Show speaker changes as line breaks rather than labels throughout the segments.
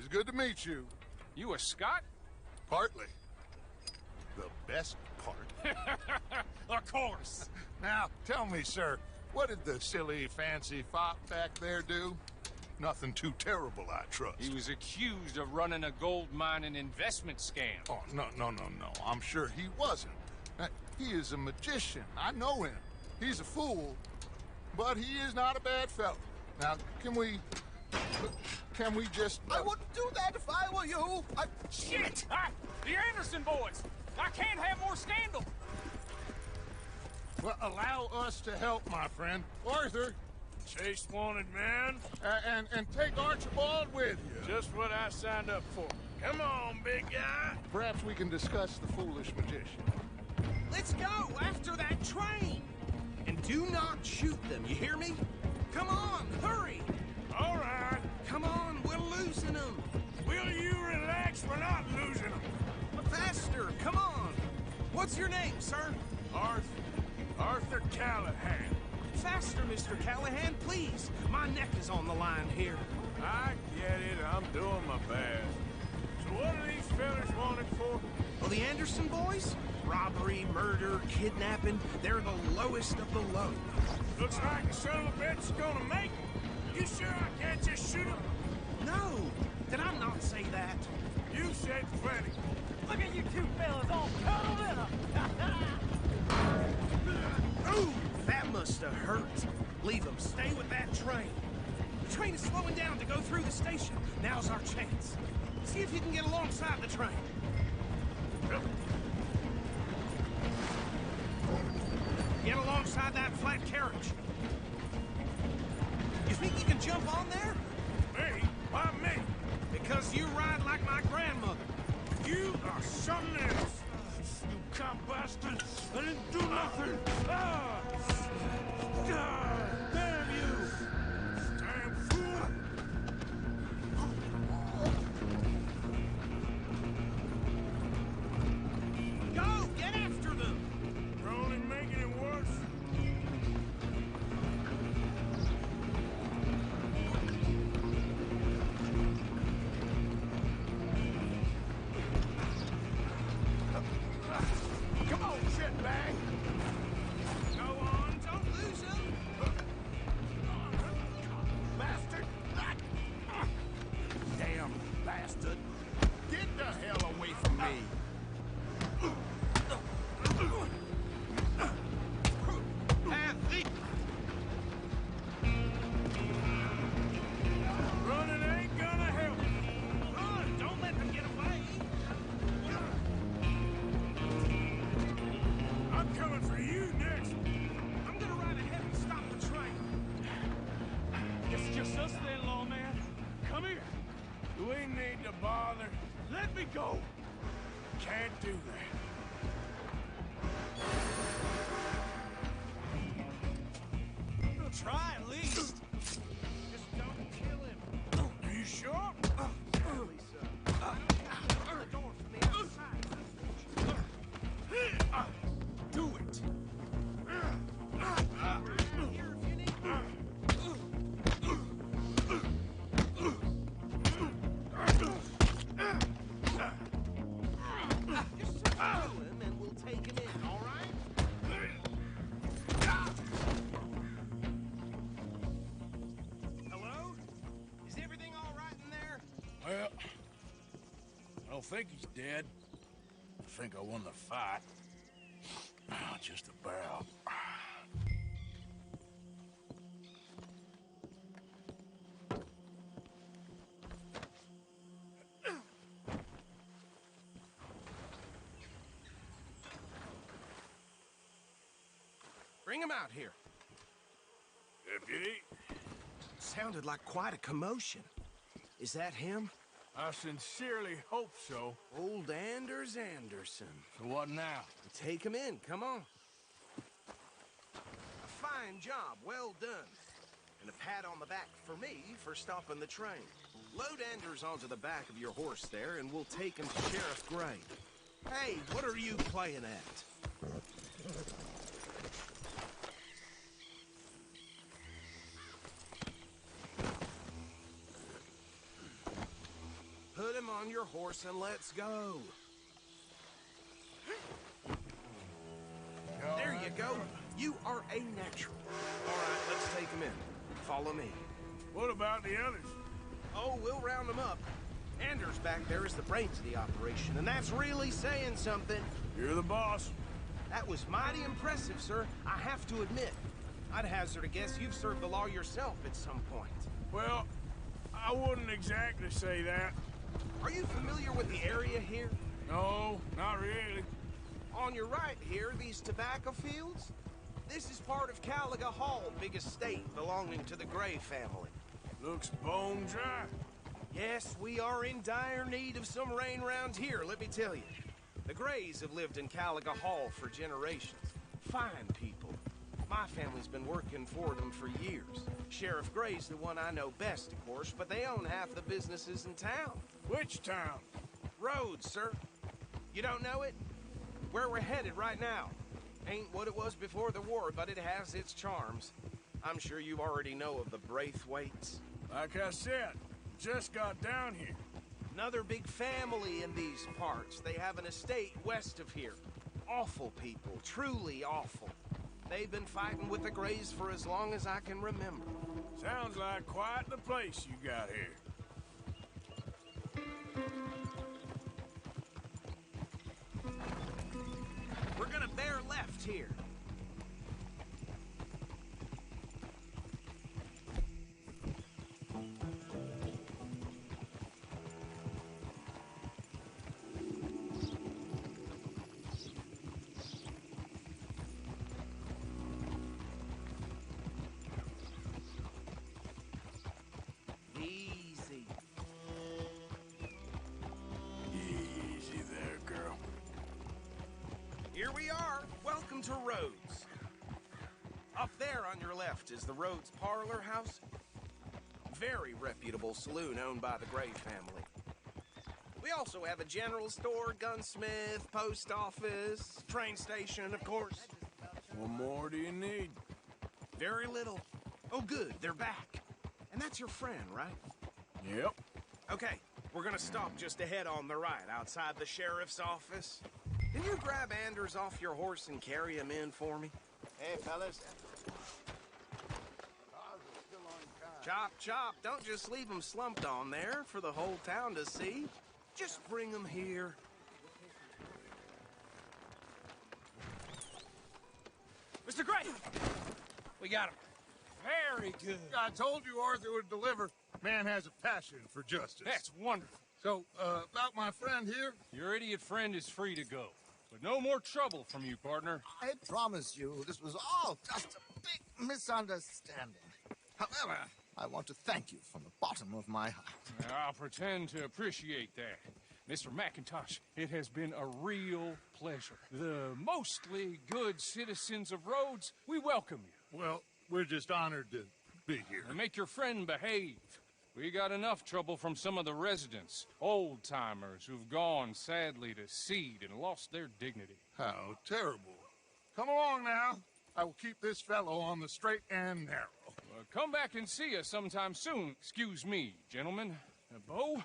It's good to meet you.
You a Scot?
Partly. The best part.
Of course.
Now, tell me, sir, what did the silly, fancy fop back there do? Nothing too terrible, I trust.
He was accused of running a gold mining investment scam.
Oh, no. I'm sure he wasn't. He is a magician. I know him. He's a fool, but he is not a bad fellow. Now, can we just...
I wouldn't do that if I were you.
Shit! The Anderson boys! I can't have more scandal!
Well, allow us to help, my friend. Arthur!
Chase wanted man.
And take Archibald with you.
Just what I signed up for. Come on, big guy.
Perhaps we can discuss the foolish magician.
Let's go after that train. And do not shoot them, you hear me? Come on, hurry.
All right.
Come on, we're losing them.
Will you relax? We're not losing them.
Faster, come on. What's your name, sir?
Arthur Callahan.
Faster, Mr. Callahan, please. My neck is on the line here.
I get it. I'm doing my best. So what are these fellas wanted for?
Well, the Anderson boys? Robbery, murder, kidnapping. They're the lowest of the low.
Looks like the son of a bitch is gonna make it. You sure I can't just shoot him?
No. Did I not say that?
You said plenty.
Look at you two fellas all cuddled in them.
Ooh, that must have hurt. Leave them. Stay with that train. The train is slowing down to go through the station. Now's our chance. See if you can get alongside the train. Get alongside that flat carriage. You think you can jump on there?
Me? Why me?
Because you ride like my grandmother.
You are something else. You cop bastard. I didn't do nothing. Damn you. Damn fool.
Go! Get after them!
You're only making it worse. Come on, shitbag.
Go on, don't lose them!
Bastard.
Damn bastard! Get the hell away from me!
Running ain't gonna help.
Run! Don't let them get away!
I'm coming for you next.
I'm gonna ride ahead and stop the train.
It's just us then, lawman. Come here.
Do we need to bother?
Let me go.
Can't do that.
We'll try at least. Just don't kill him.
Are you sure?
Early, sir. The door from the outside.
Do it.
Here if you need me. Just kill him and we'll take him in, all right? Hello? Is everything all right in there?
Well, I don't think he's dead. I think I won the fight. Just about.
Bring him out here.
Deputy,
Sounded like quite a commotion. Is that him?
I sincerely hope so.
Old Anders Anderson.
So what now?
Take him in, come on. A fine job, well done. And a pat on the back for me for stopping the train. Load Anders onto the back of your horse there, and we'll take him to Sheriff Gray. Hey, what are you playing at? on your horse and let's go. There you go. You are a natural. All right, let's take him in. Follow me.
What about the others?
Oh, we'll round them up. Anders back there is the brains of the operation, and that's really saying something.
You're the boss.
That was mighty impressive, sir. I have to admit. I'd hazard a guess you've served the law yourself at some point.
Well, I wouldn't exactly say that.
Are you familiar with the area here?
No, not really.
On your right here, these tobacco fields? This is part of Caliga Hall, big estate belonging to the Gray family.
Looks bone dry.
Yes, we are in dire need of some rain round here, let me tell you. The Grays have lived in Caliga Hall for generations. Fine people. My family's been working for them for years. Sheriff Gray's the one I know best, of course, but they own half the businesses in town.
Which town?
Rhodes, sir. You don't know it? Where we're headed right now. Ain't what it was before the war, but it has its charms. I'm sure you already know of the Braithwaites.
Like I said, just got down here.
Another big family in these parts. They have an estate west of here. Awful people, truly awful. They've been fighting with the Grays for as long as I can remember.
Sounds like quite the place you got here.
We're gonna bear left here. Easy.
Easy there, girl.
Here we are. Welcome to Rhodes. Up there on your left is the Rhodes Parlor House. Very reputable saloon owned by the Gray family. We also have a general store, gunsmith, post office, train station, of course.
What more do you need?
Very little. Oh, good, they're back. And that's your friend, right?
Yep.
Okay, we're gonna stop just ahead on the right, outside the sheriff's office. Can you grab Anders off your horse and carry him in for me?
Hey, fellas.
Chop, chop. Don't just leave him slumped on there for the whole town to see. Just bring him here.
Mr. Gray! We got him. Very good.
I told you Arthur would deliver. Man has a passion for justice.
That's wonderful.
So, about my friend here?
Your idiot friend is free to go. But no more trouble from you, partner.
I promise you, this was all just a big misunderstanding. However, I want to thank you from the bottom of my heart.
I'll pretend to appreciate that. Mr. McIntosh, it has been a real pleasure. The mostly good citizens of Rhodes, we welcome you.
Well, we're just honored to be here.
And make your friend behave. We got enough trouble from some of the residents, old-timers who've gone, sadly, to seed and lost their dignity.
How terrible. Come along now. I will keep this fellow on the straight and narrow.
Come back and see us sometime soon. Excuse me, gentlemen. Bo,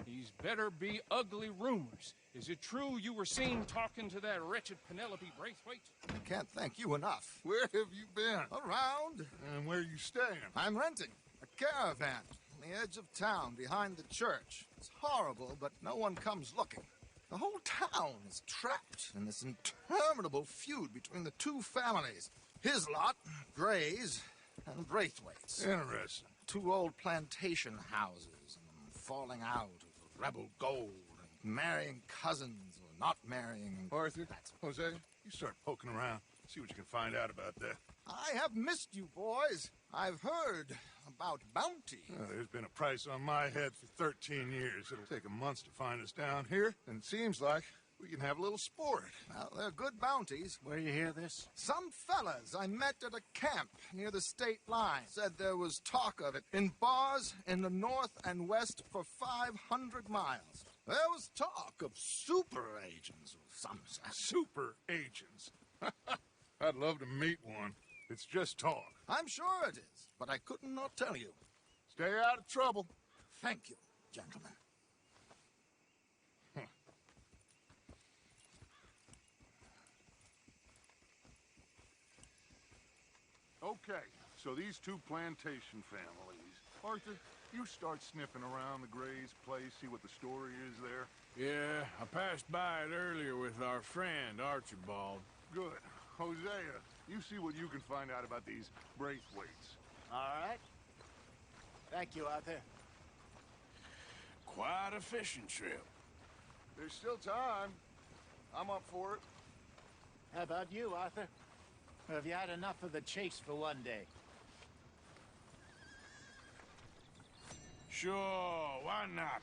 these better be ugly rumors. Is it true you were seen talking to that wretched Penelope Braithwaite?
I can't thank you enough.
Where have you been?
Around,
And where you staying?
I'm renting a caravan on the edge of town behind the church. It's horrible, but no one comes looking. The whole town is trapped in this interminable feud between the two families. His lot, Gray's, and Braithwaite's.
Interesting.
Two old plantation houses, and falling out of rebel gold, and marrying cousins or not marrying.
Arthur, Jose, you start poking around. See what you can find out about that.
I have missed you, boys. I've heard about bounty.
There's been a price on my head for 13 years. It'll take a month to find us down here, and it seems like we can have a little sport.
Well, they're good bounties.
Where you hear this?
Some fellas I met at a camp near the state line said there was talk of it in bars in the north and west for 500 miles. There was talk of super agents of some sort.
Super agents. I'd love to meet one. It's just talk.
I'm sure it is, but I couldn't not tell you.
Stay out of trouble.
Thank you, gentlemen.
Okay, so these two plantation families. Arthur, you start sniffing around the Gray's place, see what the story is there.
Yeah, I passed by it earlier with our friend, Archibald.
Good. Hosea, you see what you can find out about these Braithwaites.
All right. Thank you, Arthur.
Quite a fishing trip.
There's still time. I'm up for it.
How about you, Arthur? Or have you had enough of the chase for one day?
Sure, why not?